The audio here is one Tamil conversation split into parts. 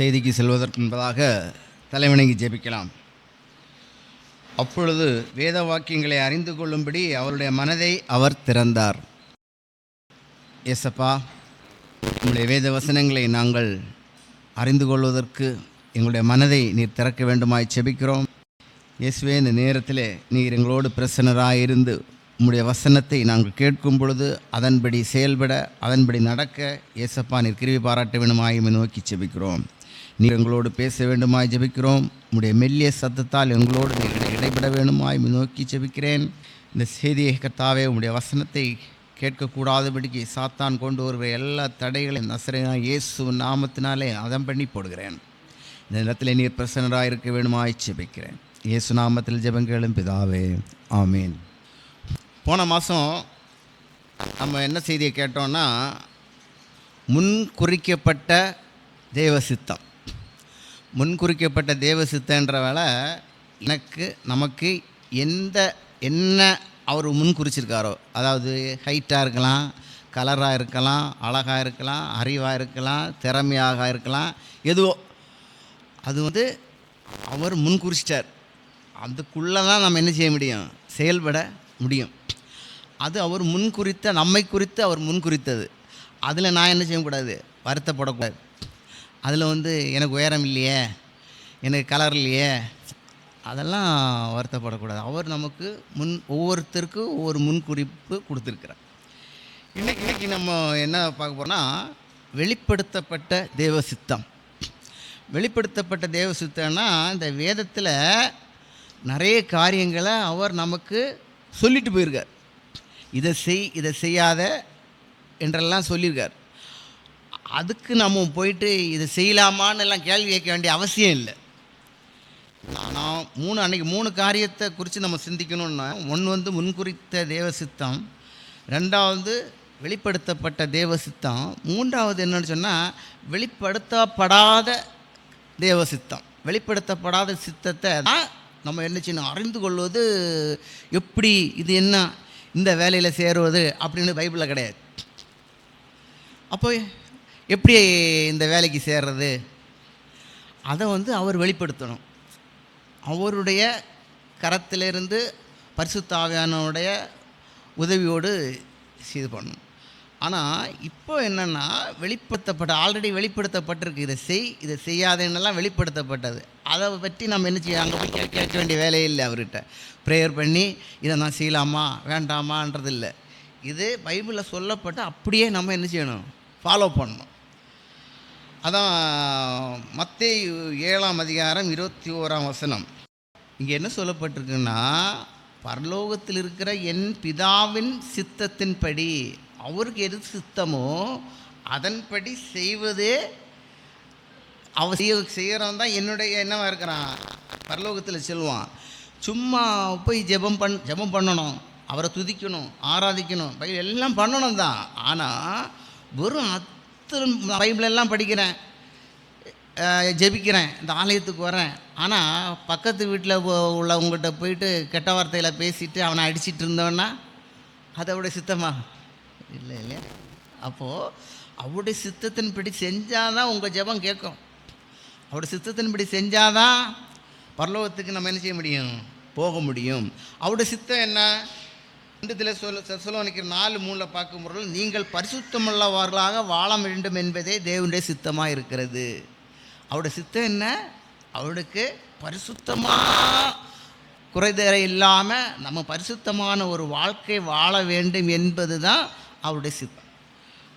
செய்திக்கு செல்வதற்கு முன்பதாக தலைவணங்கி ஜெபிக்கலாம். அப்பொழுது வேத வாக்கியங்களை அறிந்து கொள்ளும்படி அவருடைய மனதை அவர் திறந்தார். ஏசப்பா, உங்களுடைய வேத வசனங்களை நாங்கள் அறிந்து கொள்வதற்கு எங்களுடைய மனதை நீர் திறக்க வேண்டுமாய் ஜெபிக்கிறோம். இயேசுவே, இந்த நேரத்தில் நீர் எங்களோடு பிரசன்னராக இருந்து உம்முடைய வசனத்தை நாங்கள் கேட்கும் பொழுது அதன்படி செயல்பட, அதன்படி நடக்க ஏசப்பா நீர் கிருபை பாராட்ட வேண்டுமாய் நோக்கி ஜெபிக்கிறோம். நீர் எங்களோடு பேச வேண்டுமாய் ஜெபிக்கிறோம். உம்முடைய மெல்லிய சத்தத்தால் எங்களோடு நீர் இடைப்பட வேண்டுமாய் நோக்கி ஜெபிக்கிறேன். இந்த செய்தியை கர்த்தாவே, உம்முடைய வசனத்தை கேட்கக்கூடாதபடிக்கு சாத்தான் கொண்டு வருகிற எல்லா தடைகளையும் நசரேயனாகிய இயேசு நாமத்தினாலே அதம் பண்ணி போடுகிறேன். இந்த நேரத்தில் நீர் பிரசன்னராக இருக்க வேண்டுமாய் ஜெபிக்கிறேன். இயேசு நாமத்தில் ஜெபங்களும் பிதாவே, ஆமீன். போன மாதம் நம்ம என்ன செய்தியை கேட்டோன்னா, முன்குறிக்கப்பட்ட தேவசித்தம். முன்குறிக்கப்பட்ட தேவசித்தன்ற வேலை நமக்கு என்ன அவர் முன்குறிச்சிருக்காரோ, அதாவது ஹைட்டாக இருக்கலாம், கலராக இருக்கலாம், அழகாக இருக்கலாம், அறிவாக இருக்கலாம், திறமையாக இருக்கலாம், எதுவோ அது அவர் முன்குறிச்சிட்டார். அதுக்குள்ளே தான் நம்ம என்ன செய்ய முடியும், செயல்பட முடியும். அது அவர் முன்குறித்த, நம்மை குறித்து அவர் முன்குறித்தது. அதில் நான் என்ன செய்யக்கூடாது, வருத்தப்படக்கூடாது. அதில் எனக்கு உயரம் இல்லையே, எனக்கு கலர் இல்லையே, அதெல்லாம் வருத்தப்படக்கூடாது. அவர் நமக்கு ஒவ்வொருத்தருக்கும் ஒவ்வொரு முன்குறிப்பு கொடுத்துருக்கிறார். இன்றைக்கி நம்ம என்ன பார்க்க போகிறோம்னா, வெளிப்படுத்தப்பட்ட தேவசித்தம். வெளிப்படுத்தப்பட்ட தேவசித்தம்னா, இந்த வேதத்தில் நிறைய காரியங்களை அவர் நமக்கு சொல்லிட்டு போயிருக்கார். இதை செய், இதை செய்யாத என்றெல்லாம் சொல்லியிருக்கார். அதுக்கு நம்ம போயிட்டு இதை செய்யலாமான்னு எல்லாம் கேள்வி கேட்க வேண்டிய அவசியம் இல்லை. நான் அன்றைக்கி 3 காரியத்தை குறித்து நம்ம சிந்திக்கணும்னா, ஒன்று முன்குறித்த தேவசித்தம், 2வது வெளிப்படுத்தப்பட்ட தேவசித்தம், 3வது என்னன்னு சொன்னால் வெளிப்படுத்தப்படாத தேவசித்தம். வெளிப்படுத்தப்படாத சித்தத்தை தான் நம்ம என்ன செய்யணும், அறிந்து கொள்வது எப்படி, இது என்ன, இந்த வேலையில் சேருவது அப்படின்னு பைபிளில் கிடையாது. அப்போ எப்படி இந்த வேலைக்கு சேர்றது, அதை அவர் வெளிப்படுத்தணும். அவருடைய கரத்திலிருந்து பரிசுத்த ஆவியானவருடைய உதவியோடு இது பண்ணணும். ஆனால் இப்போ என்னென்னா, ஆல்ரெடி வெளிப்படுத்தப்பட்டிருக்கு. இதை செய், இதை செய்யாதேன்னெல்லாம் வெளிப்படுத்தப்பட்டது. அதை பற்றி நம்ம என்ன செய்ய, அங்கே போய் கேட்க வேண்டிய வேலையே இல்லை. அவர்கிட்ட ப்ரேயர் பண்ணி இதை நான் செய்யலாமா வேண்டாமான்றது இல்லை. இது பைபிளில் சொல்லப்பட்டு அப்படியே நம்ம என்ன செய்யணும், ஃபாலோ பண்ணணும். அதான் மத்தேயு 7ஆம் அதிகாரம் 21ஆம் வசனம். இங்கே என்ன சொல்லப்பட்டிருக்குன்னா, பரலோகத்தில் இருக்கிற என் பிதாவின் சித்தத்தின்படி, அவருக்கு எது சித்தமோ அதன்படி செய்வதே அவர் செய்கிறவன் தான் என்னுடைய என்னவாக இருக்கிறான், பரலோகத்தில் செல்வான். சும்மா போய் ஜெபம் பண்ணணும், அவரை துதிக்கணும், ஆராதிக்கணும், பைபிள் எல்லாம் பண்ணணும் தான். ஆனால் வெறும் பைபிளெல்லாம் படிக்கிறேன், ஜெபிக்கிறேன், இந்த ஆலயத்துக்கு வரேன், ஆனால் பக்கத்து வீட்டில் உள்ளவங்கள்ட்ட போயிட்டு கெட்ட வார்த்தையில் பேசிட்டு அவனை அடிச்சிட்டு இருந்தோன்னா அது அவருடைய சித்தமா இல்லை இல்லையா? அப்போது அவருடைய சித்தத்தின்படி செஞ்சால் தான் உங்கள் ஜெபம் கேட்கும். அவருடைய சித்தத்தின்படி செஞ்சால் தான் பரலோகத்துக்கு நம்ம என்ன செய்ய முடியும், போக முடியும். அவருடைய சித்தம் என்ன, தெசலோனிக்கர் 4:3 பார்க்கும்போது, நீங்கள் பரிசுத்தமுள்ளவர்களாக வாழ வேண்டும் என்பதே தேவனுடைய சித்தமாக இருக்கிறது. அவருடைய சித்தம் என்ன, அவருக்கு பரிசுத்தமாக குறைதரை இல்லாமல் நம்ம பரிசுத்தமான ஒரு வாழ்க்கை வாழ வேண்டும் என்பது தான் அவருடைய சித்தம்.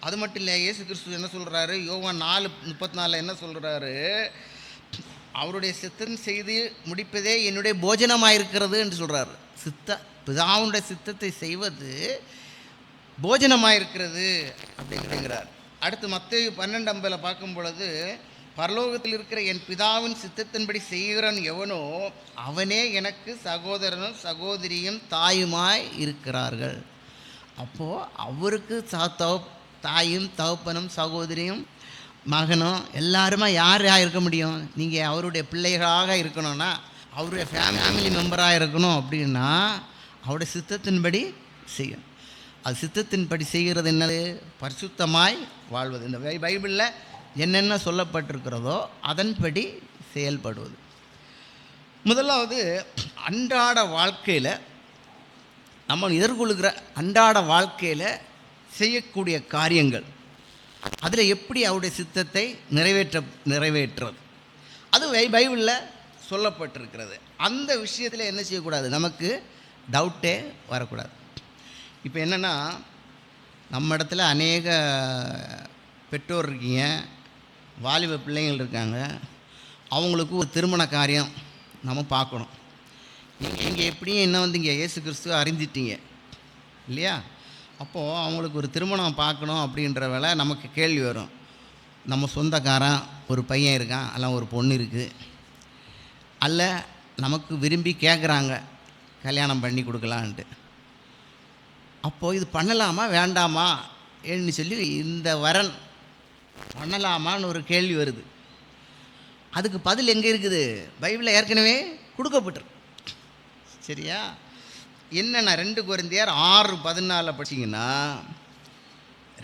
அது மட்டும் இல்லை, இயேசு கிறிஸ்து என்ன சொல்கிறாரு, யோவான் 4:34 என்ன சொல்கிறாரு, அவருடைய சித்தம் செய்து முடிப்பதே என்னுடைய போஜனமாக இருக்கிறது என்று சொல்கிறார். பிதாவுடைய சித்தத்தை செய்வது போஜனமாக இருக்கிறது அப்படிங்கிறார். அடுத்து மத்தேயு 12:50 பார்க்கும் பொழுது, பரலோகத்தில் இருக்கிற என் பிதாவின் சித்தத்தின்படி செய்கிறவன் எவனோ அவனே எனக்கு சகோதரனும் சகோதரியும் தாயுமாய் இருக்கிறார்கள். அப்போது அவருக்கு தாயும் தகப்பனும் சகோதரியும் மகனும் எல்லாருமா யாராக இருக்க முடியும்? நீங்கள் அவருடைய பிள்ளைகளாக இருக்கணும்னா, அவருடைய ஃபேமிலி மெம்பராக இருக்கணும் அப்படின்னா அவருடைய சித்தத்தின்படி செய்யும். அது சித்தத்தின்படி செய்கிறது என்னது, பரிசுத்தமாய் வாழ்வது. இந்த பைபிளில் என்னென்ன சொல்லப்பட்டிருக்கிறதோ அதன்படி செயல்படுவது. முதலாவது, அன்றாட வாழ்க்கையில் நம்ம எதிர்கொள்கிற அன்றாட வாழ்க்கையில் செய்யக்கூடிய காரியங்கள், அதில் எப்படி அவருடைய சித்தத்தை நிறைவேற்றுறது, அது பைபிளில் சொல்லப்பட்டிருக்கிறது. அந்த விஷயத்தில் என்ன செய்யக்கூடாது, நமக்கு டவுட்டே வரக்கூடாது. இப்போ என்னென்னா, நம்ம இடத்துல அநேக பெற்றோர் இருக்கீங்க, வாலிப பிள்ளைங்கள் இருக்காங்க. அவங்களுக்கு ஒரு திருமண காரியம் நம்ம பார்க்கணும். நீங்கள் எப்படியும் என்ன வந்து இங்கே இயேசு கிறிஸ்துவை அறிஞ்சிட்டீங்க இல்லையா? அப்போது அவங்களுக்கு ஒரு திருமணம் பார்க்கணும் அப்படின்ற வேலை நமக்கு கேள்வி வரும். நம்ம சொந்தக்காரன் ஒரு பையன் இருக்கான், அல்ல ஒரு பொண்ணு இருக்குது, அல்ல நமக்கு விரும்பி கேட்குறாங்க கல்யாணம் பண்ணி கொடுக்கலான்ட்டு. அப்போது இது பண்ணலாமா வேண்டாமா ஏன்னு சொல்லி இந்த வரன் பண்ணலாமான்னு ஒரு கேள்வி வருது. அதுக்கு பதில் எங்கே இருக்குது? பைபிளில் ஏற்கனவே கொடுக்கப்பட்டிருக்கு. சரியா? என்னென்னா 2 கொரிந்தியர் 6:14 படிச்சிங்கன்னா,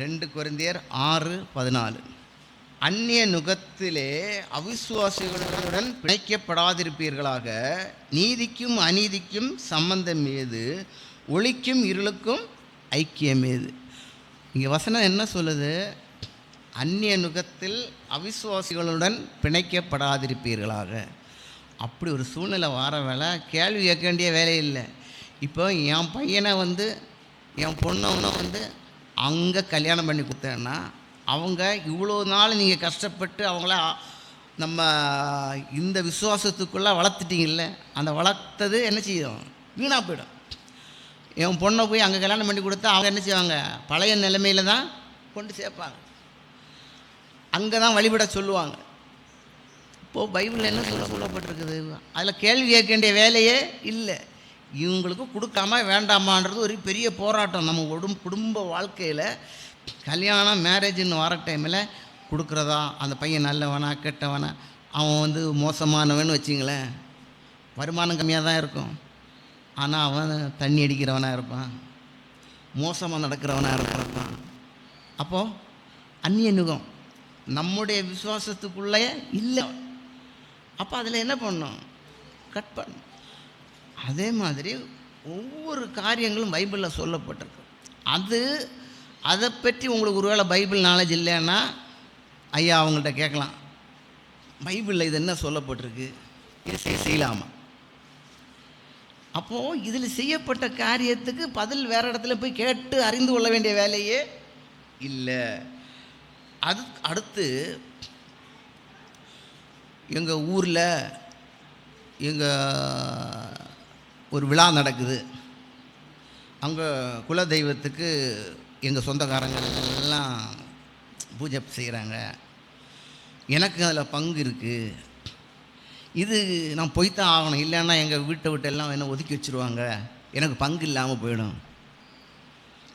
2 கொரிந்தியர் 6:14, அந்நிய நுகத்திலே அவிசுவாசிகளுடன் பிணைக்கப்படாதிருப்பீர்களாக, நீதிக்கும் அநீதிக்கும் சம்பந்தம் ஏது, ஒளிக்கும் இருளுக்கும் ஐக்கியம் ஏது. இங்கே வசனம் என்ன சொல்லுது? அந்நிய நுகத்தில் அவிசுவாசிகளுடன் பிணைக்கப்படாதிருப்பீர்களாக. அப்படி ஒரு சூழ்நிலை வர வேலை கேள்வி கேட்க வேண்டிய வேலை இல்லை. இப்போ என் பையனை வந்து என் பொண்ணை வந்து அங்கே கல்யாணம் பண்ணி கொடுத்தேன்னா, அவங்க இவ்வளோ நாள் நீங்கள் கஷ்டப்பட்டு அவங்கள நம்ம இந்த விசுவாசத்துக்குள்ளே வளர்த்துட்டீங்கல்ல, அந்த வளர்த்தது என்ன செய்யும்? வீணாக போயிடும். என் பொண்ணை போய் அங்கே கல்யாணம் பண்ணி கொடுத்தா அவங்க என்ன செய்வாங்க? பழைய நிலைமையில் தான் கொண்டு சேர்ப்பாங்க, அங்கே தான் வழிபட சொல்லுவாங்க. இப்போது பைபிளில் என்ன சொல்லப்பட்டிருக்குது? அதில் கேள்வி கேட்க வேண்டிய வேலையே இல்லை. இவங்களுக்கு கொடுக்காம வேண்டாமான்றது ஒரு பெரிய போராட்டம். நம்ம குடும்ப வாழ்க்கையில் கல்யாணம் மேரேஜின்னு வர டைமில் கொடுக்குறதா, அந்த பையன் நல்லவனா கெட்டவனா, அவன் வந்து மோசமானவன்னு வச்சிங்களேன், வருமானம் கம்மியாக தான் இருக்கும், ஆனால் அவன் தண்ணி அடிக்கிறவனாக இருப்பான், மோசமாக நடக்கிறவனாக இருப்பான். அப்போது அந்நிய நுகம் நம்முடைய விசுவாசத்துக்குள்ளே இல்லை. அப்போ அதில் என்ன பண்ணணும்? கட் பண்ணணும். அதே மாதிரி ஒவ்வொரு காரியங்களும் பைபிளில் சொல்லப்பட்டிருக்கு. அதை பற்றி உங்களுக்கு ஒருவேளை பைபிள் நாலேஜ் இல்லைன்னா ஐயா அவங்கள்ட்ட கேட்கலாம், பைபிளில் இது என்ன சொல்லப்பட்டிருக்கு, இது செய்யலாமா? அப்போது இதில் செய்யப்பட்ட காரியத்துக்கு பதில் வேறு இடத்துல போய் கேட்டு அறிந்து கொள்ள வேண்டிய வேலையே இல்லை. அடுத்து எங்கள் ஊரில் ஒரு விழா நடக்குது. அங்கே குலதெய்வத்துக்கு எங்கள் சொந்தக்காரங்கள் எல்லாம் பூஜை செய்கிறாங்க, எனக்கு அதில் பங்கு இருக்குது, இது நான் போய்த்தான் ஆகணும், இல்லைன்னா எங்கள் வீட்டை விட்டு எல்லாம் என்ன ஒதுக்கி வச்சுருவாங்க, எனக்கு பங்கு இல்லாமல் போயிடும்.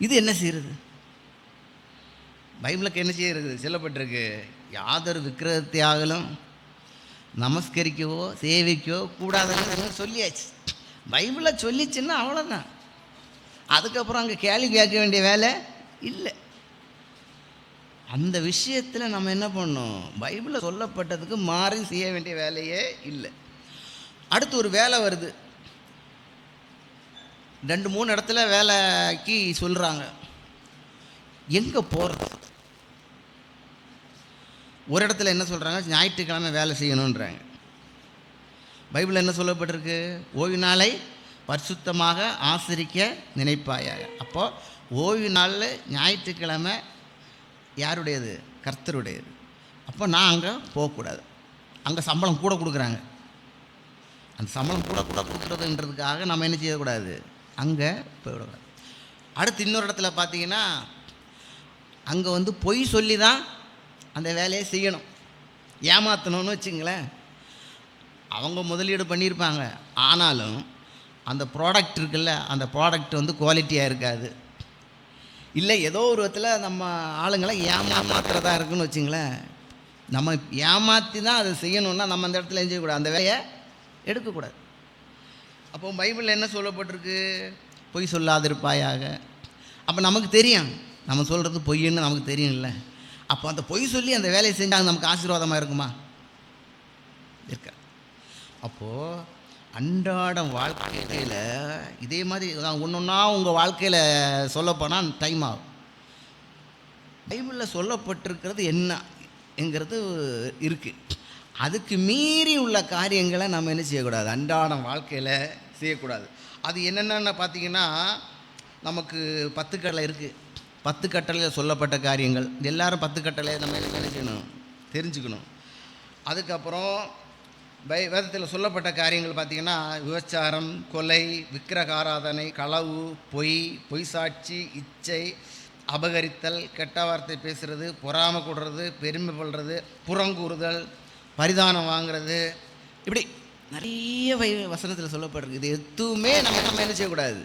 இது என்ன செய்கிறது? பைபிளுக்கு என்ன செய்கிறது சொல்லப்பட்டிருக்கு? யாதொரு விக்கிரகத்தையாகலும் நமஸ்கரிக்கவோ சேவிக்கவோ கூடாதுன்னு சொல்லியாச்சு. பைபிளில் சொல்லிச்சுன்னா அவ்வளோதான். அதுக்கப்புறம் அங்கே கேள்வி கேட்க வேண்டிய வேலை இல்லை. அந்த விஷயத்தில் நம்ம என்ன பண்ணோம்? பைபிளில் சொல்லப்பட்டதுக்கு மாறி செய்ய வேண்டிய வேலையே இல்லை. அடுத்து ஒரு வேலை வருது, 2-3 இடத்துல வேலைக்கு சொல்கிறாங்க, எங்கே போகிறது? ஒரு இடத்துல என்ன சொல்கிறாங்க? ஞாயிற்றுக்கிழமை வேலை செய்யணுன்றாங்க. பைபிளில் என்ன சொல்லப்பட்டிருக்கு? ஓய்வு நாளை பரிசுத்தமாக ஆசரிக்க நினைப்பாயாக. அப்போது ஓய்வு நாளில் ஞாயிற்றுக்கிழமை யாருடையது? கர்த்தருடையது. அப்போ நான் அங்கே போகக்கூடாது. அங்கே சம்பளம் கூட கொடுக்குறாங்க. அந்த சம்பளம் கூட கொடுக்குறதுன்றதுக்காக நம்ம என்ன செய்யக்கூடாது? அங்கே போய்விடக்கூடாது. அடுத்து இன்னொரு இடத்துல பார்த்தீங்கன்னா, அங்கே வந்து பொய் சொல்லி தான் அந்த வேலையை செய்யணும், ஏமாற்றணும்னு வச்சுங்களேன். அவங்க முதலீடு பண்ணியிருப்பாங்க, ஆனாலும் அந்த ப்ராடக்ட் இருக்குல்ல, அந்த ப்ராடக்ட் வந்து குவாலிட்டியாக இருக்காது. இல்லை ஏதோ ஒரு விதத்தில் நம்ம ஆளுங்களை ஏமாத்துறதா இருக்குன்னு வச்சுங்களேன். நம்ம ஏமாற்றி தான் அதை செய்யணுன்னா நம்ம அந்த இடத்துல செய்யக்கூடாது, அந்த வேலையை எடுக்கக்கூடாது. அப்போ பைபிளில் என்ன சொல்லப்பட்டிருக்கு? பொய் சொல்லாதிருப்பாயாக. அப்போ நமக்கு தெரியும் நம்ம சொல்கிறது பொய்ன்னு நமக்கு தெரியும்ல. அப்போ அந்த பொய் சொல்லி அந்த வேலையை செஞ்சால் நமக்கு ஆசீர்வாதமாக இருக்குமா? இருக்க. அப்போது அன்றாட வாழ்க்கையில் இதே மாதிரி ஒன்று ஒன்றா உங்கள் வாழ்க்கையில் சொல்லப்போனால் டைம் ஆகும். பைபிளில் சொல்லப்பட்டிருக்கிறது என்னங்கிறது இருக்குது. அதுக்கு மீறி உள்ள காரியங்களை நம்ம என்ன செய்யக்கூடாது, அன்றாட வாழ்க்கையில் செய்யக்கூடாது. அது என்னென்னு பார்த்தீங்கன்னா, நமக்கு 10 கட்டளை இருக்குது. 10 கட்டளையில் சொல்லப்பட்ட காரியங்கள் எல்லாரும் 10 கட்டளை நம்ம என்ன செய்யணும், தெரிஞ்சுக்கணும். அதுக்கப்புறம் வேதத்தில் சொல்லப்பட்ட காரியங்கள் பார்த்திங்கன்னா, விபச்சாரம், கொலை, விக்கிரக ஆராதனை, களவு, பொய் சாட்சி, இச்சை, அபகரித்தல், கெட்ட வார்த்தை பேசுகிறது, பொறாமை கூடுறது, பெருமை கொள்வது, புறங்கூறுதல், பரிதானம் வாங்கிறது, இப்படி நிறைய வசனத்தில் சொல்லப்பட்டிருக்கு. இது எதுவுமே நம்ம என்ன செய்யக்கூடாது,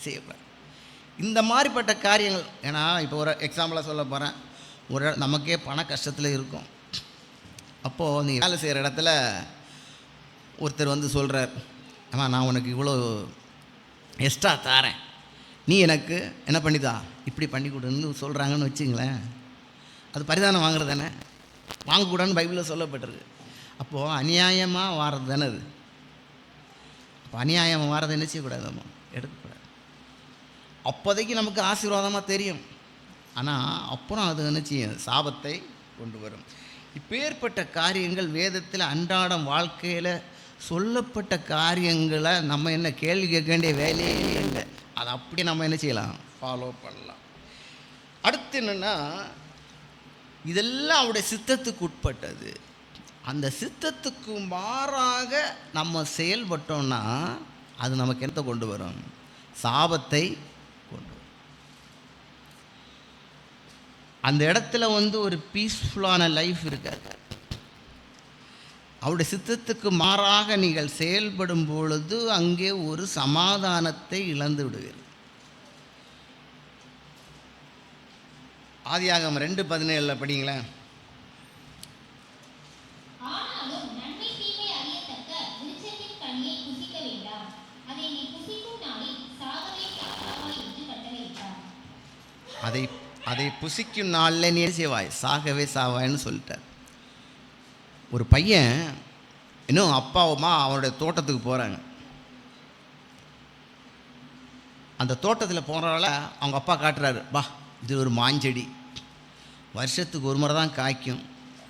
செய்யக்கூடாது. இந்த மாதிரிப்பட்ட காரியங்கள். ஏன்னா இப்போ ஒரு எக்ஸாம்பிளாக சொல்ல போகிறேன். நமக்கே பண கஷ்டத்தில் இருக்கும். அப்போது நீங்கள் வேலை செய்கிற இடத்துல ஒருத்தர் வந்து சொல்கிறார், ஆமாம் நான் உனக்கு இவ்வளோ எக்ஸ்ட்ரா தாரேன், நீ எனக்கு என்ன பண்ணிதா, இப்படி பண்ணி கொடுன்னு சொல்கிறாங்கன்னு வச்சுங்களேன். அது பரிதானம் வாங்குறது தானே, வாங்கக்கூடாதுன்னு பைபிளில் சொல்லப்பட்டிருக்கு. அப்போது அநியாயமாக வாரது தானே அது. அப்போ அநியாயமாக வாரதை என்ன செய்யக்கூடாது, நம்ம எடுக்கக்கூடாது. அப்போதைக்கு நமக்கு ஆசீர்வாதமாக தெரியும், ஆனால் அப்புறம் அது என்ன செய்யும், சாபத்தை கொண்டு வரும். இப்பேற்பட்ட காரியங்கள் வேதத்தில் அன்றாடம் வாழ்க்கையில் சொல்லப்பட்ட காரியங்களை நம்ம என்ன கேள்வி கேட்க வேண்டிய வேலையே இல்லை. அதை அப்படி நம்ம என்ன செய்யலாம், ஃபாலோ பண்ணலாம். அடுத்து என்னென்னா, இதெல்லாம் அவருடைய சித்தத்துக்கு உட்பட்டது. அந்த சித்தத்துக்கு மாறாக நம்ம செயல்பட்டோம்னா அது நமக்கு என்னத்தை கொண்டு வரும், சாபத்தை கொண்டு வரும். அந்த இடத்துல வந்து ஒரு பீஸ்ஃபுல்லான லைஃப் இருக்காது. அவருடைய சித்தத்துக்கு மாறாக நீங்கள் செயல்படும் பொழுது அங்கே ஒரு சமாதானத்தை இழந்து விடுவீர்கள். ஆதியாகமம் 2:17 படிங்களேன். அதை புசிக்கும் நாளில் நீ செய்வாய், சாகவே சாவாய்ன்னு சொல்லிட்டார். ஒரு பையன் இன்னும் அப்பா அம்மா அவனுடைய தோட்டத்துக்கு போகிறாங்க. அந்த தோட்டத்தில் போகிறதால அவங்க அப்பா காட்டுறாரு, பா இது ஒரு மாஞ்செடி, வருஷத்துக்கு ஒரு முறை தான் காய்க்கும்,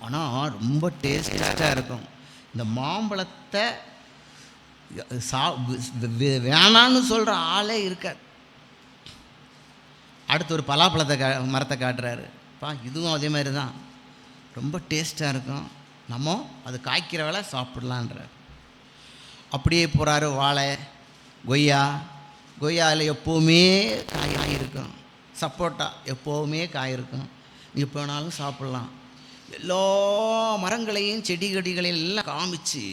ஆனால் ரொம்ப டேஸ்டாக இருக்கும். இந்த மாம்பழத்தை வேணான்னு சொல்கிற ஆளே இருக்காது. அடுத்து ஒரு பலாப்பழத்தை மரத்தை காட்டுறாரு, பா இதுவும் அதே மாதிரி தான், ரொம்ப டேஸ்ட்டாக இருக்கும், நம்ம அது காய்க்கிற வேலை சாப்பிட்லான்றார். அப்படியே போகிறாரு வாழை, கொய்யாவில் எப்போவுமே காய் இருக்கும், சப்போட்டா எப்போவுமே காய் இருக்கும், எப்போ வேணாலும் சாப்பிட்லாம். எல்லா மரங்களையும் செடி கொடிகளையும் எல்லாம் காமிச்சு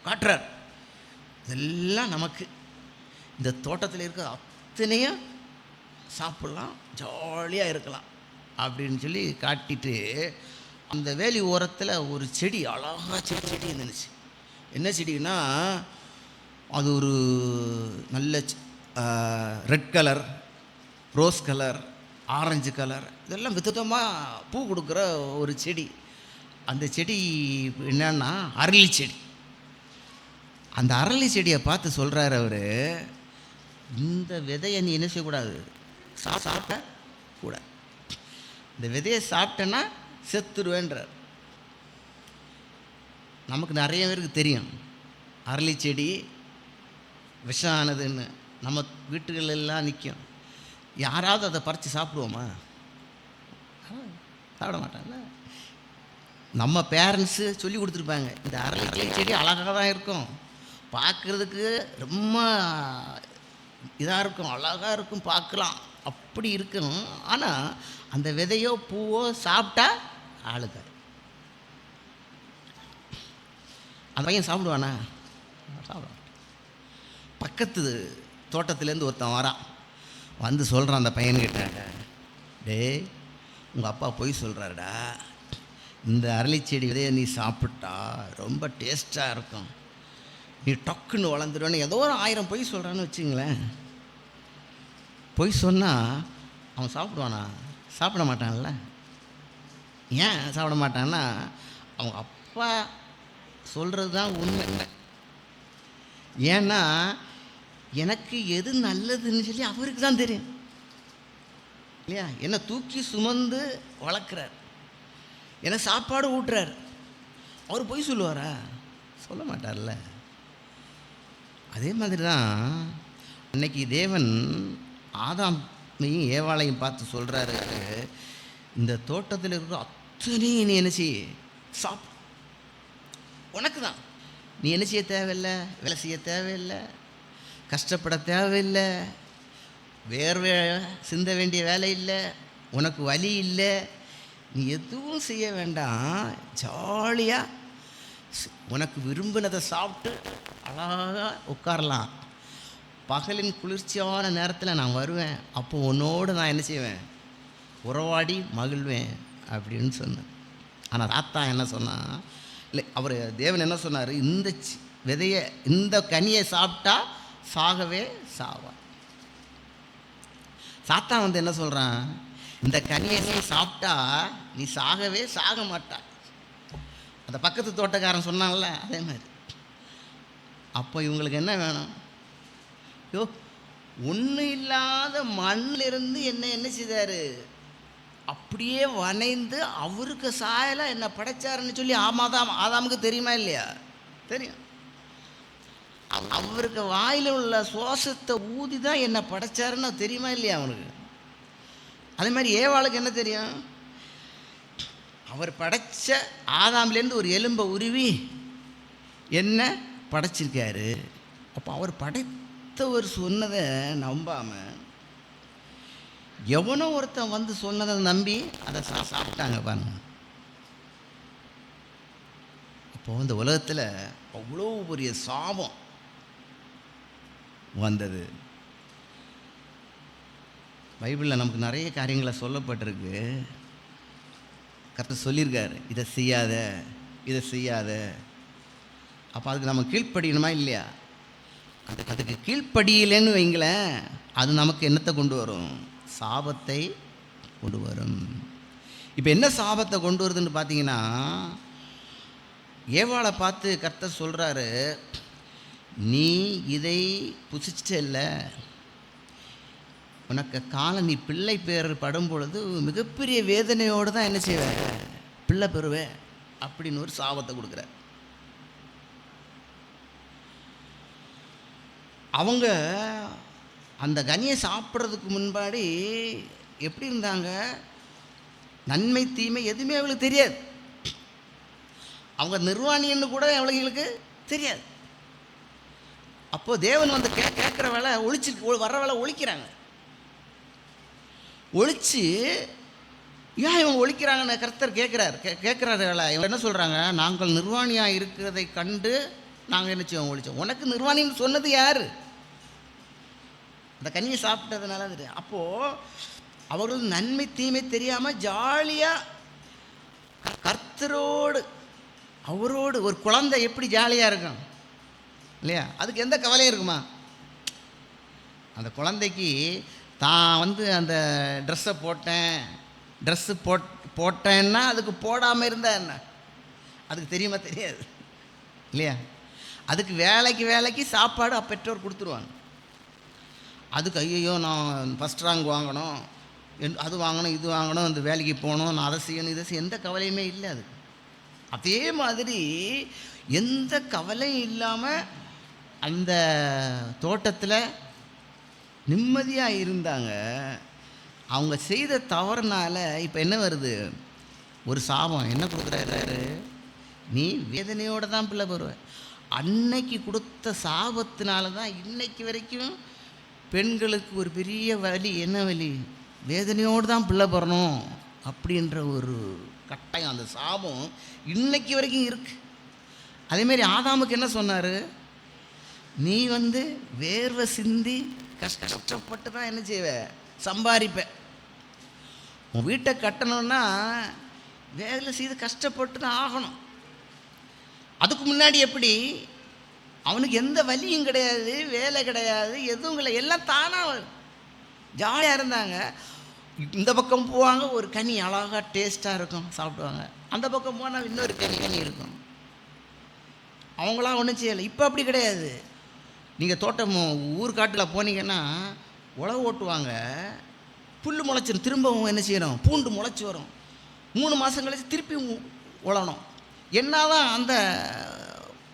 காட்டுறார். இதெல்லாம் நமக்கு இந்த தோட்டத்தில் இருக்கிற அத்தனையும் சாப்பிட்லாம், ஜாலியாக இருக்கலாம் அப்படின்னு சொல்லி காட்டிட்டு, அந்த வேலி ஓரத்தில் ஒரு செடி, அழகாக செடி இருந்துச்சு. என்ன செடின்னா, அது ஒரு நல்ல red colour, rose colour, orange colour, இதெல்லாம் விதவிதமாக பூ கொடுக்குற ஒரு செடி. அந்த செடி என்னன்னா அரளி செடி. அந்த அரளி செடியை பார்த்து சொல்கிறார் அவர், இந்த விதையை நீ என்ன செய்யக்கூடாது, சாப்பிட்ட கூட, இந்த விதையை சாப்பிட்டேன்னா செத்துருவேன்றார். நமக்கு நிறைய பேருக்கு தெரியும் அரளி செடி விஷமானதுன்னு. நம்ம வீட்டுகளெல்லாம் நிற்கும். யாராவது அதை பறித்து சாப்பிடுவோமா? சாப்பிட மாட்டாங்கல்ல. நம்ம பேரண்ட்ஸு சொல்லி கொடுத்துருப்பாங்க, இந்த அரளி செடி அழகாக தான் இருக்கும், பார்க்குறதுக்கு ரொம்ப இதாக இருக்கும், அழகாக இருக்கும், பார்க்கலாம், அப்படி இருக்கணும். ஆனால் அந்த விதையோ பூவோ சாப்பிட்டா ஆளுக்கார். அந்த பையன் சாப்பிடுவானா? சாப்பிடுவான். பக்கத்து தோட்டத்துலேருந்து ஒருத்தன் வரான், வந்து சொல்கிறான் அந்த பையன்கிட்ட, டேய் உங்கள் அப்பா பொய் சொல்கிறாருடா, இந்த அரளிச்செடி விதையை நீ சாப்பிட்டா ரொம்ப டேஸ்ட்டாக இருக்கும், நீ டக்குன்னு வளர்ந்துடுவேன்னு ஏதோ ஒரு 1000 பொய் சொல்கிறான்னு வச்சுங்களேன். பொய் சொன்னால் அவன் சாப்பிடுவானா? சாப்பிட மாட்டான்ல. ஏன் சாப்பிட மாட்டான்னா, அவங்க அப்பா சொல்கிறது தான் உண்மை. ஏன்னா எனக்கு எது நல்லதுன்னு சொல்லி அவருக்கு தான் தெரியும் இல்லையா? என்னை தூக்கி சுமந்து வளர்க்குறார், எனக்கு சாப்பாடு ஊட்டுறார். அவர் பொய் சொல்லுவாரா? சொல்ல மாட்டார்ல. அதே மாதிரி தான் அன்னைக்கு தேவன் ஆதாமையும் ஏவாளையும் பார்த்து சொல்கிறாரு, இந்த தோட்டத்தில் இருக்கிற அத்தனையும் நீ என்ன செய்ய சாப், உனக்கு தான். நீ என்ன செய்ய தேவையில்லை, வேலை செய்ய தேவையில்லை, கஷ்டப்பட தேவையில்லை, வேர்வை சிந்த வேண்டிய வேலை இல்லை, உனக்கு வலி இல்லை, நீ எதுவும் செய்ய வேண்டாம். ஜாலியாக உனக்கு விரும்பினதை சாப்பிட்டு அழகாக உட்காரலாம். பகலின் குளிர்ச்சியான நேரத்தில் நான் வருவேன், அப்போ உன்னோடு நான் என்ன செய்வேன், உறவாடி மகிழ்வேன் அப்படின்னு சொன்னேன். ஆனால் தாத்தா என்ன சொன்னான், இல்லை அவர் தேவன் என்ன சொன்னார், இந்த விதையை இந்த கனியை சாப்பிட்டா சாகவே சாவா. சாத்தா வந்து என்ன சொல்கிறான், இந்த கனியை சாப்பிட்டா நீ சாகவே சாக மாட்டா. அந்த பக்கத்து தோட்டக்காரன் சொன்னான்ல, அதே மாதிரி. அப்போ இவங்களுக்கு என்ன வேணும், யோ ஒன்றும் இல்லாத மண்ணிலிருந்து என்ன செய்தார், அப்படியே வனைந்து அவருக்கு சாயலாக என்ன படைச்சாருன்னு சொல்லி ஆதாமுக்கு தெரியுமா இல்லையா? தெரியும். அவருக்கு வாயில் உள்ள சுவாசத்தை ஊதி தான் என்ன படைச்சாருன்னு தெரியுமா இல்லையா அவனுக்கு? அதே மாதிரி ஏவாளுக்கு என்ன தெரியும், அவர் படைச்ச ஆதாம்லேருந்து ஒரு எலும்பை உருவி என்ன படைச்சிருக்காரு. அப்போ அவர் படைத்தவர் சொன்னதை நம்பாமல் எவனோ ஒருத்தன் வந்து சொன்னதை நம்பி அதை சாப்பிட்டாங்க பாருங்க. அப்போ இந்த உலகத்தில் அவ்வளோ பெரிய சாபம் வந்தது. பைபிளில் நமக்கு நிறைய காரியங்களை சொல்லப்பட்டிருக்கு. கர்த்தர் சொல்லியிருக்காரு, இதை செய்யாத, இதை செய்யாத. அப்போ அதுக்கு நம்ம கீழ்ப்படியணுமா இல்லையா? அதுக்கு கீழ்ப்படியலைன்னு வைங்களேன், அது நமக்கு என்னத்தை கொண்டு வரும், சாபத்தை கொண்டு வரும். இப்போ என்ன சாபத்தை கொண்டு வருதுன்னு பார்த்தீங்கன்னா, ஏவாளை பார்த்து கர்த்தர் சொல்கிறாரு, நீ இதை புசிச்சில்ல, உனக்கு காலம் நீ பிள்ளை பேர் படும் பொழுது மிகப்பெரிய வேதனையோடு தான் என்ன செய்வ, பிள்ளை பெறுவே அப்படின்னு ஒரு சாபத்தை கொடுக்குற. அவங்க அந்த கனியை சாப்பிட்றதுக்கு முன்பாடி எப்படி இருந்தாங்க, நன்மை தீமை எதுவுமே அவளுக்கு தெரியாது. அவங்க நிர்வாணின்னு கூட அவளுங்களுக்கு தெரியாது. அப்போது தேவன் வந்து கேட்குற வேலை ஒழிச்சு வர்ற வேலை ஒழிக்கிறாங்க. ஒழிச்சு ஏன் இவங்க ஒழிக்கிறாங்கன்னு கர்த்தர் கேட்குறாரு வேலை. இவங்க என்ன சொல்கிறாங்க, நாங்கள் நிர்வாணியாக இருக்கிறதை கண்டு நாங்கள் என்ன செய்வோம், ஒழிச்சோம். உனக்கு நிர்வாணின்னு சொன்னது யார்? அந்த கனியை சாப்பிட்டதுனால அது. அப்போது அவர்கள் நன்மை தீமை தெரியாமல் ஜாலியாக கர்த்தரோடு அவரோடு, ஒரு குழந்தை எப்படி ஜாலியாக இருக்கும் இல்லையா, அதுக்கு எந்த கவலையும் இருக்குமா? அந்த குழந்தைக்கு தான் வந்து அந்த ட்ரெஸ்ஸை போட்டேன்னா அதுக்கு போடாமல் இருந்தால் என்ன, அதுக்கு தெரியுமா? தெரியாது இல்லையா? அதுக்கு வேலைக்கு சாப்பாடு பெற்றோர் கொடுத்துருவாங்க. அதுக்கு ஐயோ நான் ஃபஸ்ட் ரேங்க் வாங்கணும், அது வாங்கணும், இது வாங்கணும், இந்த வேலைக்கு போகணும், நான் அதை செய்யணும், இதை செய்ய, எந்த கவலையுமே இல்லை அதுக்கு. அதே மாதிரி எந்த கவலையும் இல்லாமல் அந்த தோட்டத்தில் நிம்மதியாக இருந்தாங்க. அவங்க செய்த தவறுனால இப்போ என்ன வருது, ஒரு சாபம் என்ன கொடுக்குறாரு, நீ வேதனையோடு தான் பிள்ளை பெறுவ. அன்னைக்கு கொடுத்த சாபத்தினால தான் இன்னைக்கு வரைக்கும் பெண்களுக்கு ஒரு பெரிய வலி. என்ன வலி, வேதனையோடு தான் பிள்ளை பெறணும் அப்படின்ற ஒரு கட்டாயம், அந்த சாபம் இன்னைக்கு வரைக்கும் இருக்கு. அதேமாரி ஆதாமுக்கு என்ன சொன்னார், நீ வந்து வேர்வை சிந்தி கஷ்டப்பட்டு தான் என்ன செய்வ, சம்பாதிப்ப. உன் வீட்டை கட்டணும்னா வேலை செய்து கஷ்டப்பட்டு தான் ஆகணும். அதுக்கு முன்னாடி எப்படி, அவனுக்கு எந்த வலியும் கிடையாது, வேலை கிடையாது, எதுவும் இல்லை, எல்லாம் தானாக ஜாலியாக இருந்தாங்க. இந்த பக்கம் போவாங்க, ஒரு கனி அழகாக டேஸ்ட்டாக இருக்கும், சாப்பிடுவாங்க. அந்த பக்கம் போனால் இன்னொரு கனி இருக்கும். அவங்களாம் ஒன்றும் செய்யலை. இப்போ அப்படி கிடையாது. நீங்கள் தோட்டம் ஊர் காட்டில் போனீங்கன்னா உழவு ஓட்டுவாங்க, புல் முளைச்சிடும், திரும்பவும் என்ன செய்யணும், பூண்டு முளைச்சி வரும். 3 மாதம் கழிச்சு திருப்பி உழணும். என்னதான் அந்த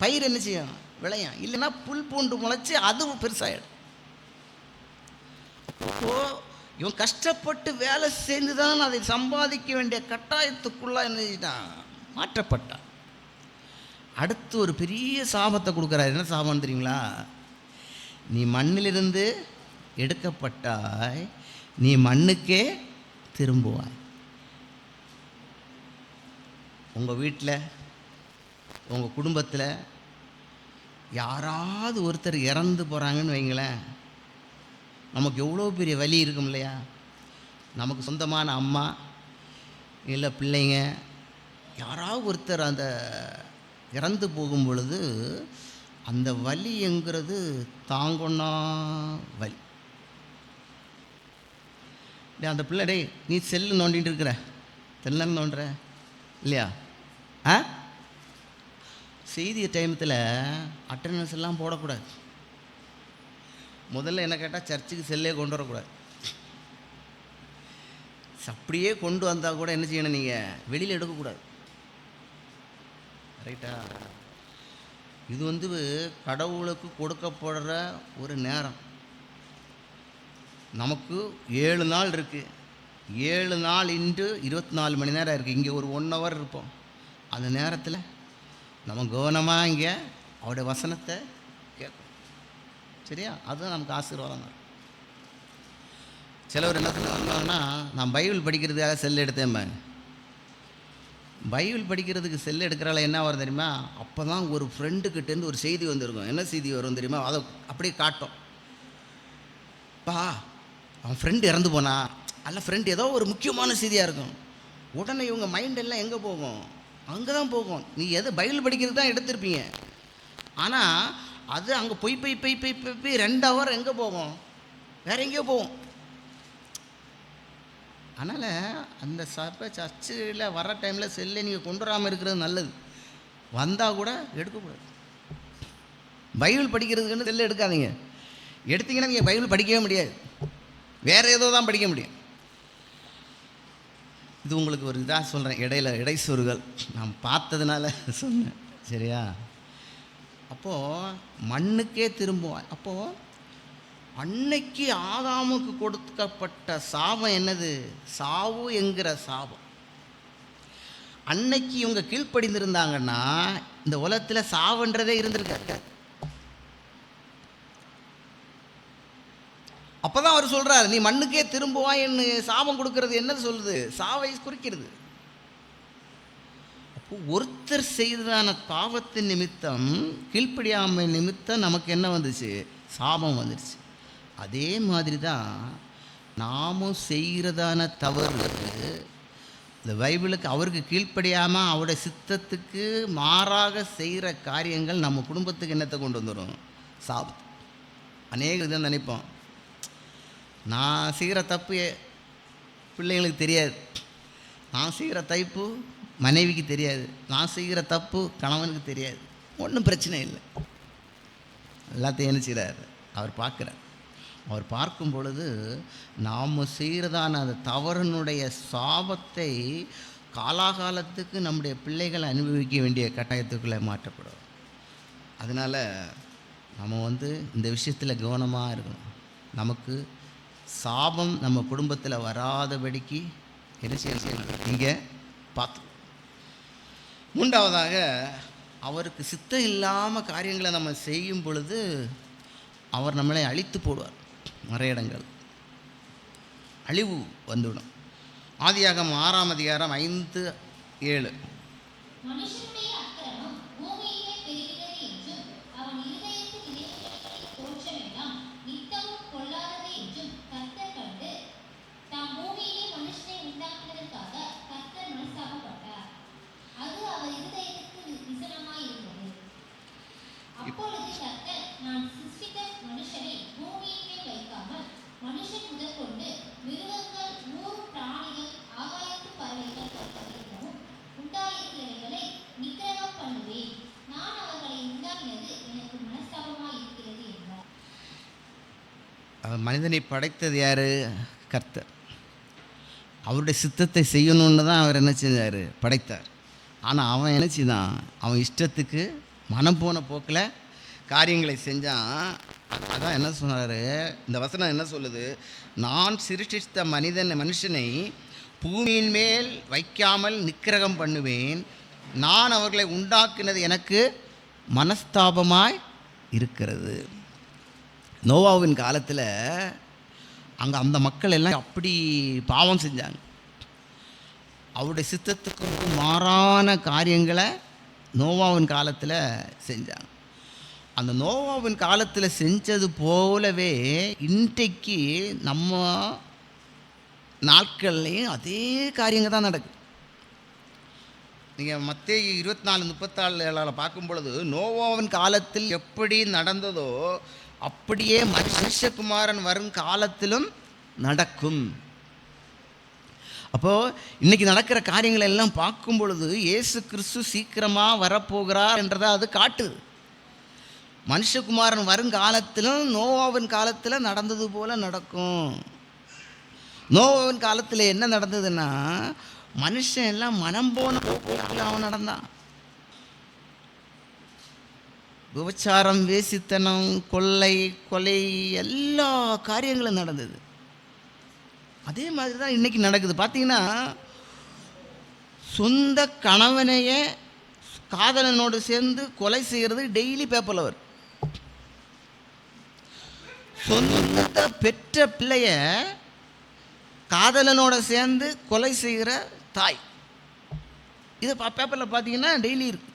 பயிர் என்ன செய்யும், விளையும். இல்லைன்னா புல் பூண்டு முளைச்சி அதுவும் பெருசாகிடும். அப்போது இவன் கஷ்டப்பட்டு வேலை செஞ்சு தான் அதை சம்பாதிக்க வேண்டிய கட்டாயத்துக்குள்ளே என்ன செஞ்சிட்டான், மாற்றப்பட்டான். அடுத்து ஒரு பெரிய சாபத்தை கொடுக்குறாரு. என்ன சாபம் தெரியுங்களா? நீ மண்ணிலிருந்து எடுக்கப்பட்டாய், நீ மண்ணுக்கே திரும்புவாய். உங்கள் வீட்டில், உங்கள் குடும்பத்தில் யாராவது ஒருத்தர் இறந்து போகிறாங்கன்னு வைங்களேன், நமக்கு எவ்வளோ பெரிய வலி இருக்கும் இல்லையா? நமக்கு சொந்தமான அம்மா இல்லை பிள்ளைங்க யாராவது ஒருத்தர் அந்த இறந்து போகும் பொழுது அந்த வலிங்கிறது தாங்கொன்னா வலி. அந்த பிள்ளை, டே நீ செல்லு நோண்டிகிட்டு இருக்கிற, தென்ன நோண்டுற இல்லையா? செய்தி டைமத்தில் அட்டண்டன்ஸ் எல்லாம் போடக்கூடாது. முதல்ல என்ன கேட்டால் சர்ச்சுக்கு செல்லே கொண்டு வரக்கூடாது. அப்படியே கொண்டு வந்தால் கூட என்ன செய்யணும், நீங்கள் வெளியில் எடுக்கக்கூடாது. ரைட்டா? இது கடவுளுக்கு கொடுக்கப்படுற ஒரு நேரம். நமக்கு 7 நாள் இருக்குது. 7 நாள் இன்ட்டு 24 மணி நேரம் இருக்குது. இங்கே ஒரு 1 ஹவர் இருப்போம். அந்த நேரத்தில் நம்ம கவனமாக இங்கே அவருடைய வசனத்தை கேட்கும். சரியா? அதுதான் நமக்கு ஆசீர்வாதம் தான். சிலவர் என்ன சொல்லுவாங்கன்னா, நான் பைபிள் படிக்கிறதுக்காக செல் எடுத்தேன். பைபிள் படிக்கிறதுக்கு செல் எடுக்கிறால என்ன வரும் தெரியுமா? அப்போ தான் ஒரு ஃப்ரெண்டுக்கிட்டேருந்து ஒரு செய்தி வந்திருக்கும். என்ன செய்தி வரும் தெரியுமா? அதை அப்படியே காட்டும். பா, அவன் ஃப்ரெண்டு இறந்து போனா, அல்ல ஃப்ரெண்டு ஏதோ ஒரு முக்கியமான செய்தியாக இருக்கும். உடனே இவங்க மைண்டெல்லாம் எங்கே போகும்? அங்கே தான் போகும். நீ எது பைபிள் படிக்கிறது தான் எடுத்திருப்பீங்க. ஆனால் அது அங்கே பொய் 2 ஹவர் எங்கே போகும்? வேறு எங்கேயோ போகும். அதனால் அந்த சர்ச்சில் வர டைமில் செல்லை நீங்கள் கொண்டு வராமல் இருக்கிறது நல்லது. வந்தால் கூட எடுக்கக்கூடாது. பைபிள் படிக்கிறதுக்குன்னு செல்லை எடுக்காதீங்க. எடுத்தீங்கன்னா நீங்கள் பைபிள் படிக்கவே முடியாது, வேறு ஏதோ தான் படிக்க முடியும். இது உங்களுக்கு ஒரு இதாக சொல்கிறேன், இடைச்சொருகள் நான் பார்த்ததுனால சொன்னேன். சரியா? அப்போது மண்ணுக்கே திரும்புவான். அப்போது அன்னைக்கு ஆதாமுக்கு கொடுக்கப்பட்ட சாபம் என்னது? சாவு என்கிற சாபம். அன்னைக்கு இவங்க கீழ்ப்படிந்திருந்தாங்கன்னா இந்த உலகத்தில் சாவுன்றதே இருந்திருக்காரு. அப்போ தான் அவர் சொல்கிறார், நீ மண்ணுக்கே திரும்புவாயின்னு சாபம் கொடுக்கறது என்னது சொல்லுது? சாவை குறிக்கிறது. அப்போ ஒருத்தர் செய்ததான பாவத்தின் நிமித்தம், கீழ்ப்படியாமை நிமித்தம் நமக்கு என்ன வந்துச்சு? சாபம் வந்துடுச்சு. அதே மாதிரி தான் நாமும் செய்கிறதான தவறு, இந்த பைபிளுக்கு அவருக்கு கீழ்ப்படியாமல் அவருடைய சித்தத்துக்கு மாறாக செய்கிற காரியங்கள் நம்ம குடும்பத்துக்கு என்னத்தை கொண்டு வந்துடும்? சாபம். அநேக இதை நினைப்போம், நான் செய்கிற தப்பு பிள்ளைங்களுக்கு தெரியாது, நான் செய்கிற தப்பு மனைவிக்கு தெரியாது, நான் செய்கிற தப்பு கணவனுக்கு தெரியாது. ஒன்றும் பிரச்சனை இல்லை. எல்லாத்தையும் என்ன செய்கிறார்? அவர் பார்க்குறார். அவர் பார்க்கும் பொழுது நாம் செய்கிறதான அந்த தவறினுடைய சாபத்தை காலாகாலத்துக்கு நம்முடைய பிள்ளைகளை அனுபவிக்க வேண்டிய கட்டாயத்துக்குள்ளே மாற்றப்படும். அதனால் நம்ம இந்த விஷயத்தில் கவனமாக இருக்கணும். நமக்கு சாபம் நம்ம குடும்பத்தில் வராதபடிக்கு என்ன செய்யணும்? இங்கே பார்த்து. 3வது, அவருக்கு சித்தம் இல்லாமல் காரியங்களை நம்ம செய்யும் பொழுது அவர் நம்மளை அழித்து போடுவார். நிறைய இடங்கள் அழிவு வந்துவிடும். ஆதியாகமம் 6ஆம் அதிகாரம் 5-7. மனுஷன் முதற்கொண்டு மிருகங்கள் ஊரும் மனிதனை படைத்தது யார்? கர்த்தர். அவருடைய சித்தத்தை செய்யணுன்னு தான் அவர் என்ன செஞ்சார்? படைத்தார். ஆனால் அவன் என்ன செய்தான்? அவன் இஷ்டத்துக்கு மனம் போன போக்கில் காரியங்களை செஞ்சான். அதான் என்ன சொன்னார் இந்த வசனம்? என்ன சொல்லுது? நான் சிருஷ்டித்த மனுஷனை பூமியின் மேல் வைக்காமல் நிக்கிரகம் பண்ணுவேன். நான் அவர்களை உண்டாக்கினது எனக்கு மனஸ்தாபமாய் இருக்கிறது. நோவாவின் காலத்தில் அங்கே அந்த மக்கள் எல்லாம் அப்படி பாவம் செஞ்சாங்க. அவருடைய சித்தத்துக்கு மாறான காரியங்களை நோவாவின் காலத்தில் செஞ்சாங்க. அந்த நோவாவின் காலத்தில் செஞ்சது போலவே இன்றைக்கு நம்ம நாட்கள்லேயும் அதே காரியங்கள் தான் நடக்குது. நீங்கள் மத்தேயு 24:34 பார்க்கும் பொழுது நோவாவின் காலத்தில் எப்படி நடந்ததோ அப்படியே மனுஷகுமாரன் வரும் காலத்திலும் நடக்கும். அப்போது இன்றைக்கி நடக்கிற காரியங்கள் எல்லாம் பார்க்கும் பொழுது இயேசு கிறிஸ்து சீக்கிரமாக வரப்போகிறார் என்றதை அது காட்டுது. மனுஷகுமாரன் வருங்காலத்திலும் நோவாவின் காலத்தில் நடந்தது போல் நடக்கும். நோவாவின் காலத்தில் என்ன நடந்ததுன்னா, மனுஷன் எல்லாம் மனம் போன போக்கில் அவன் நடந்தான். விபச்சாரம், வேசித்தனம், கொள்ளை, கொலை எல்லா காரியங்களும் நடந்தது. அதே மாதிரி தான் இன்றைக்கி நடக்குது. பார்த்தீங்கன்னா, சொந்த கணவனையே காதலனோடு சேர்ந்து கொலை செய்கிறது டெய்லி பேப்பரில் வரும். சொந்த பெற்ற பிள்ளைய காதலனோட சேர்ந்து கொலை செய்கிற தாய், இதை பேப்பரில் பார்த்தீங்கன்னா டெய்லி இருக்கு.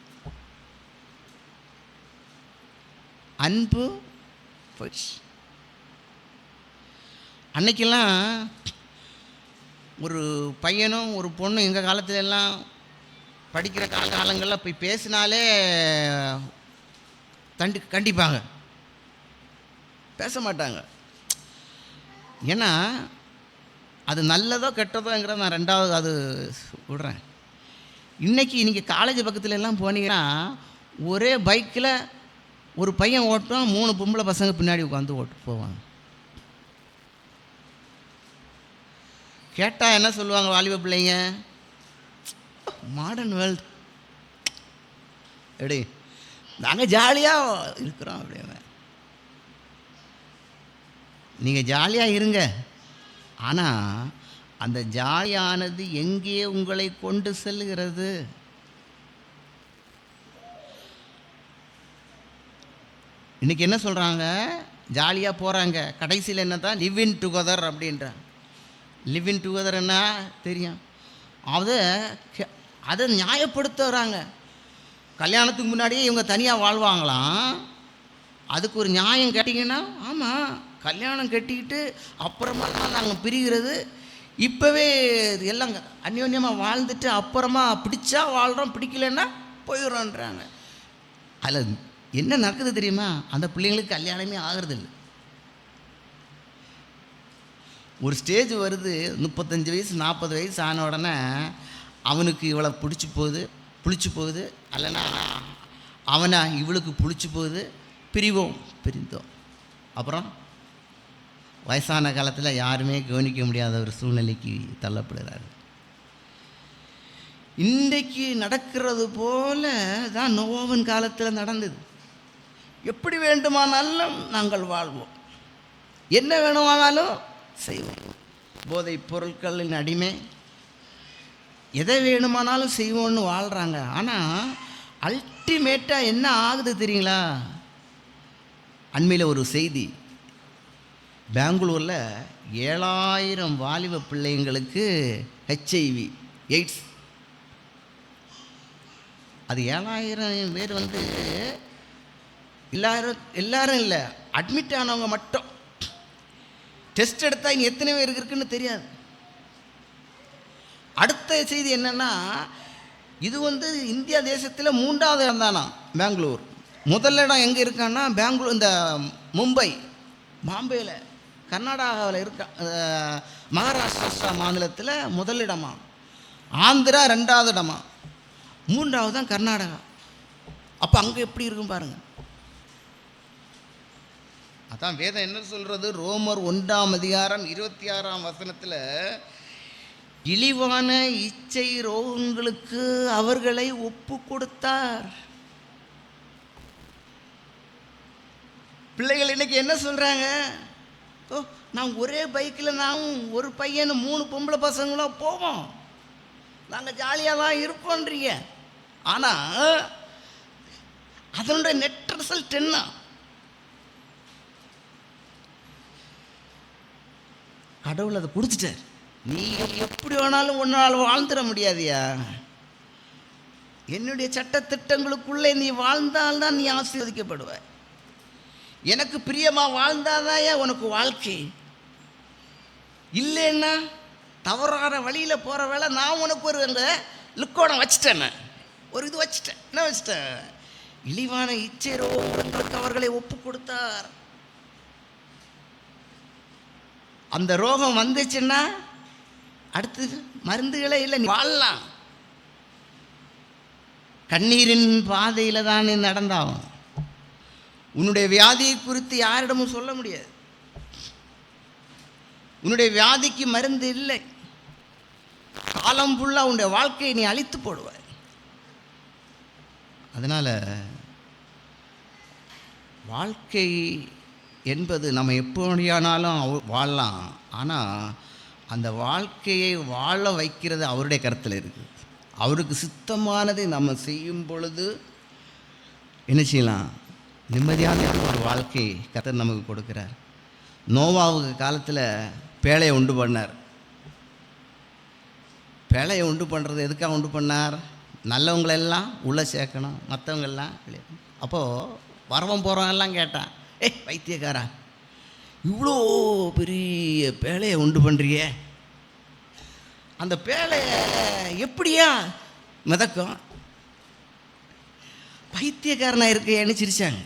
அன்பு போயிடுச்சு. அன்னைக்கெல்லாம் ஒரு பையனும் ஒரு பொண்ணும் எங்கள் காலத்துல எல்லாம் படிக்கிற காலங்களில் போய் பேசினாலே கண்டிப்பாங்க, பேச மாட்டாங்க. ஏன்னா அது நல்லதோ கெட்டதோங்கிற நான் ரெண்டாவது அது விடுறேன். இன்றைக்கி நீங்கள் காலேஜ் பக்கத்துல எல்லாம் போனீங்கன்னா ஒரே பைக்கில் ஒரு பையன் ஓட்டும், 3 பொம்பளை பசங்க பின்னாடி உட்காந்து ஓட்டு போவாங்க. கேட்டால் என்ன சொல்லுவாங்க வாலிப பிள்ளைங்க? மாடர்ன் வேர்ல்டு எப்படி நாங்கள் ஜாலியாக இருக்கிறோம் அப்படின்னு. நீங்கள் ஜாலியாக இருங்க, ஆனால் அந்த ஜாலியானது எங்கே உங்களை கொண்டு செல்கிறது? இன்றைக்கி என்ன சொல்கிறாங்க? ஜாலியாக போகிறாங்க, கடைசியில் என்ன தான் லிவ் இன் டுகெதர் அப்படின்றாங்க. லிவ் இன் டுகெதர் என்ன தெரியும்? அதை நியாயப்படுத்துகிறாங்க. கல்யாணத்துக்கு முன்னாடியே இவங்க தனியாக வாழ்வாங்களாம். அதுக்கு ஒரு நியாயம் கேட்டிங்கன்னா, ஆமாம் கல்யாணம் கட்டிக்கிட்டு அப்புறமா தான் நாங்கள் பிரிகிறது, இப்போவே எல்லாம் அந்யோன்யமாக வாழ்ந்துட்டு அப்புறமா பிடிச்சா வாழ்கிறோம், பிடிக்கலன்னா போயிடுறோன்றாங்க. அதில் என்ன நடக்குது தெரியுமா? அந்த பிள்ளைங்களுக்கு கல்யாணமே ஆகிறதில்லை. ஒரு ஸ்டேஜ் வருது, 35 வயசு 40 வயசு ஆன உடனே அவனுக்கு இவளை புளிச்சு போகுது, அல்லனா அவனை இவளுக்கு புளிச்சு போகுது, பிரிந்தோம். அப்புறம் வயசான காலத்தில் யாருமே கவனிக்க முடியாத ஒரு சூழ்நிலைக்கு தள்ளப்படுகிறார். இன்றைக்கு நடக்கிறது போல தான் நோவாவின் காலத்தில் நடந்தது. எப்படி வேண்டுமானாலும் நாங்கள் வாழ்வோம், என்ன வேணுமானாலும் செய்வோம். போதை பொருட்களின் அடிமை, எதை வேணுமானாலும் செய்வோன்னு வாழ்கிறாங்க. ஆனால் அல்டிமேட்டாக என்ன ஆகுது தெரியுங்களா? அண்மையில் ஒரு செய்தி, பெங்களூரில் 7000 வாலிப பிள்ளைங்களுக்கு HIV எய்ட்ஸ். அது 7000 பேர் வந்து எல்லாரும் இல்லை, அட்மிட் ஆனவங்க மட்டும். டெஸ்ட் எடுத்தால் இங்கே எத்தனை பேர் இருக்குன்னு தெரியாது. அடுத்த செய்தி என்னென்னா, இது வந்து இந்தியா தேசத்தில் 3வது இடம் தானா பெங்களூர். முதல் இடம் எங்கே இருக்கான்னா பெங்களூர், இந்த மும்பை, பாம்பேயில், கர்நாடகாவில் இருக்கா, மகாராஷ்டிரா மாநிலத்தில் முதலிடமா, ஆந்திரா 2வது இடமா, 3வது தான் கர்நாடகா. அப்போ அங்கே எப்படி இருக்கும் பாருங்கள். அதான் வேதம் என்ன சொல்கிறது? ரோமர் 1:26 இழிவான இச்சை ரோகங்களுக்கு அவர்களை ஒப்பு கொடுத்தார். பிள்ளைகள் இன்னைக்கு என்ன சொல்கிறாங்க? ஓ, நான் ஒரே பைக்கில் நான் ஒரு பையன் 3 பொம்பளை பசங்களும் போவோம், நாங்கள் ஜாலியாக தான் இருப்போன்றீங்க. ஆனால் அதனுடைய நெட் ரிசல்ட் என்ன? கடவுள் அதை கொடுத்துட்டார். நீ எப்படி வேணாலும் ஒன்றால் வாழ்ந்துட முடியாதியா. என்னுடைய சட்டத்திட்டங்களுக்குள்ளே நீ வாழ்ந்தால்தான் நீ ஆசீர்வதிக்கப்படுவ. எனக்கு பிரியமாக வாழ்ந்தாதான் உனக்கு வாழ்க்கை. இல்லைன்னா தவறான வழியில் போகிற வேலை நான் உனக்கு ஒரு அந்த லுக்கோடம் வச்சுட்டேன், ஒரு இது வச்சுட்டேன். என்ன வச்சுட்டேன்? இழிவான இச்சை ரோகங்களுக்கு அவர்களை ஒப்பு கொடுத்தார். அந்த ரோகம் வந்துச்சுன்னா அடுத்து மருந்துகளே இல்லை, நீ வாழலாம். கண்ணீரின் பாதையில் தான் நீ நடந்தாகும். உன்னுடைய வியாதியை குறித்து யாரிடமும் சொல்ல முடியாது. உன்னுடைய வியாதிக்கு மருந்து இல்லை. காலம் ஃபுல்லாக உன்னுடைய வாழ்க்கையை நீ அழித்து போடுவாய். அதனால் வாழ்க்கை என்பது நம்ம எப்படியானாலும் வாழலாம். ஆனால் அந்த வாழ்க்கையை வாழ வைக்கிறது அவருடைய கருத்தில் இருக்குது. அவருக்கு சித்தமானதை நம்ம செய்யும் பொழுது என்ன செய்யலாம்? நிம்மதியான ஒரு வாழ்க்கை கர்த்தர் நமக்கு கொடுக்குறார். நோவாவுக்கு காலத்தில் பேழையை உண்டு பண்ணார். பேழையை உண்டு பண்ணுறது எதுக்காக உண்டு பண்ணார்? நல்லவங்களெல்லாம் உள்ளே சேர்க்கணும், மற்றவங்கெல்லாம் வெளியே. அப்போது வரவன் போகிறவங்கெல்லாம் கேட்டான், வைத்தியக்காரா, இவ்வளோ பெரிய பேழையை உண்டு பண்ணுறியே, அந்த பேழையை எப்படியா மிதக்கும்? பைத்தியக்காரனாக இருக்கையான்னு சிரிச்சாங்க.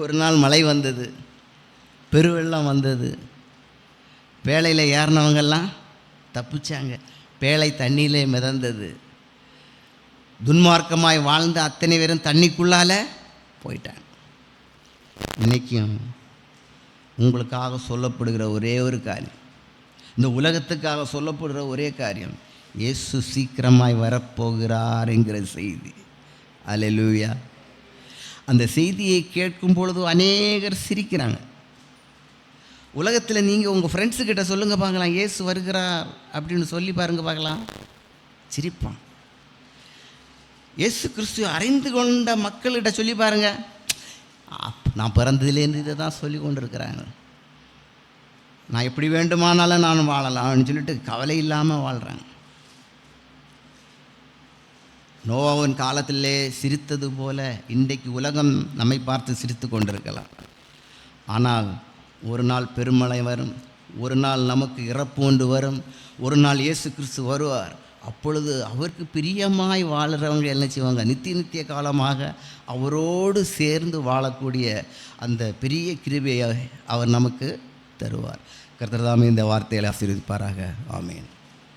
ஒரு நாள் மழை வந்தது, பெருவெள்ளம் வந்தது. பேழையில் ஏறினவங்கெல்லாம் தப்பிச்சாங்க. பேழை தண்ணியிலே மிதந்தது. துன்மார்க்கமாய் வாழ்ந்த அத்தனை பேரும் தண்ணிக்குள்ளால் போயிட்டாங்க. இன்றைக்கும் உங்களுக்காக சொல்லப்படுகிற ஒரே ஒரு காரியம், இந்த உலகத்துக்காக சொல்லப்படுகிற ஒரே காரியம், இயேசு சீக்கிரமாய் வரப்போகிறார் என்கிற செய்தி. அல்லேலூயா. அந்த செய்தியை கேட்கும் பொழுது அநேகர் சிரிக்கிறாங்க. உலகத்தில் நீங்கள் உங்கள் ஃப்ரெண்ட்ஸுக்கிட்ட சொல்லுங்கள் பார்க்கலாம், இயேசு வருகிறார் அப்படின்னு சொல்லி பாருங்கள் பார்க்கலாம், சிரிப்பான். இயேசு கிறிஸ்துவை அறிந்து கொண்ட மக்கள்கிட்ட சொல்லி பாருங்கள், நான் பிறந்ததுலேருந்து இதை தான் சொல்லி கொண்டு இருக்கிறாங்க, நான் எப்படி வேண்டுமானாலும் நான் வாழலாம்னு சொல்லிட்டு கவலை இல்லாமல் வாழ்கிறாங்க. நோவாவின் காலத்திலே சிரித்தது போல இன்றைக்கு உலகம் நம்மை பார்த்து சிரித்து கொண்டிருக்கலாம். ஆனால் ஒரு நாள் பெருமழை வரும், ஒரு நாள் நமக்கு இறப்பு ஒன்று வரும், ஒரு நாள் இயேசு கிறிஸ்து வருவார். அப்பொழுது அவருக்கு பிரியமாய் வாழ்கிறவங்க என்ன செய்வாங்க? நித்திய காலமாக அவரோடு சேர்ந்து வாழக்கூடிய அந்த பெரிய கிருபையை அவர் நமக்கு தருவார். கர்த்தர் தாமே இந்த வார்த்தைகளை ஆசீர்வதிப்பாராக. ஆமென்.